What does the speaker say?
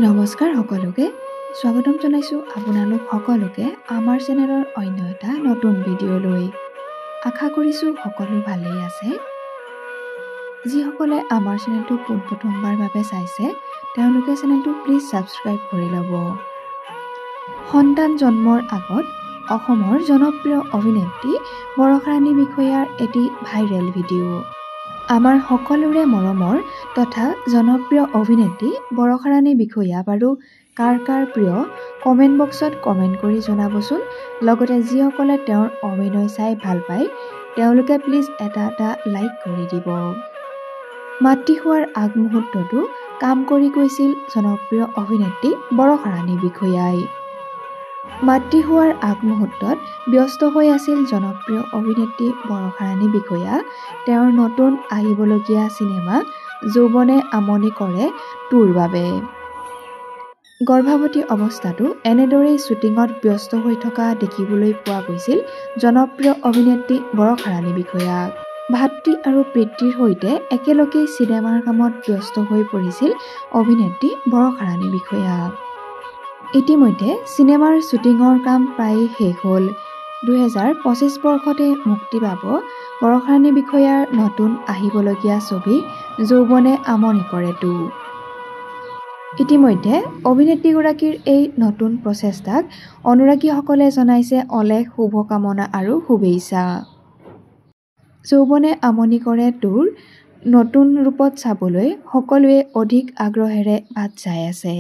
নমস্কাৰ সকলোকে স্বাগতম জনাইছোঁ আপোনালোক সকলোকে আমাৰ চেনেলৰ অন্য এটা নতুন ভিডিঅ'লৈ। আশা কৰিছোঁ সকলো ভালেই আছে। যিসকলে আমাৰ চেনেলটো পোনপ্ৰথমবাৰ বাবে চাইছে তেওঁলোকে চেনেলটো প্লিজ ছাবস্ক্ৰাইব কৰি ল'ব। সন্তান জন্মৰ আগত অসমৰ জনপ্ৰিয় অভিনেত্ৰী বৰষা ৰাণী বিষয়াৰ এটি ভাইৰেল ভিডিঅ'। আমাৰ সকলোৰে মৰমৰ তথা জনপ্ৰিয় অভিনেত্ৰী বৰষা ৰাণী বিষয়া বাৰু কাৰ কাৰ প্ৰিয় কমেণ্ট বক্সত কমেণ্ট কৰি জনাবচোন। লগতে যিসকলে তেওঁৰ অভিনয় চাই ভাল পায় তেওঁলোকে প্লিজ এটা লাইক কৰি দিব। মাতৃ হোৱাৰ আগমুহূৰ্ততো কাম কৰি গৈছিল জনপ্ৰিয় অভিনেত্ৰী বৰষা ৰাণী বিষয়াই। মাতৃ হোৱাৰ আগমুহূৰ্তত ব্যস্ত হৈ আছিল জনপ্ৰিয় অভিনেত্ৰী বৰষা ৰাণী বিষয়া। তেওঁৰ নতুন আহিবলগীয়া চিনেমা যৌৱনে আমনি কৰে 2ৰ বাবে। গৰ্ভৱতী অৱস্থাতো এনেদৰেই শ্বুটিঙত ব্যস্ত হৈ থকা দেখিবলৈ পোৱা গৈছিল জনপ্ৰিয় অভিনেত্ৰী বৰষা ৰাণী বিষয়াক। ভাতৃ আৰু পিতৃৰ সৈতে একেলগেই চিনেমাৰ কামত ব্যস্ত হৈ পৰিছিল অভিনেত্ৰী বৰষা ৰাণী বিষয়া। ইতিমধ্যে চিনেমাৰ শ্বুটিঙৰ কাম প্ৰায় শেষ হ'ল। 2025 বৰ্ষতে মুক্তি পাব বৰষা ৰাণী বিষয়াৰ নতুন আহিবলগীয়া ছবি যৌৱনে আমনি কৰে 2। ইতিমধ্যে অভিনেত্ৰীগৰাকীৰ এই নতুন প্ৰচেষ্টাক অনুৰাগীসকলে জনাইছে অলেখ শুভকামনা আৰু শুভেচ্ছা। যৌৱনে আমনি কৰে 2ৰ নতুন ৰূপত চাবলৈ সকলোৱে অধিক আগ্ৰহেৰে বাট চাই আছে।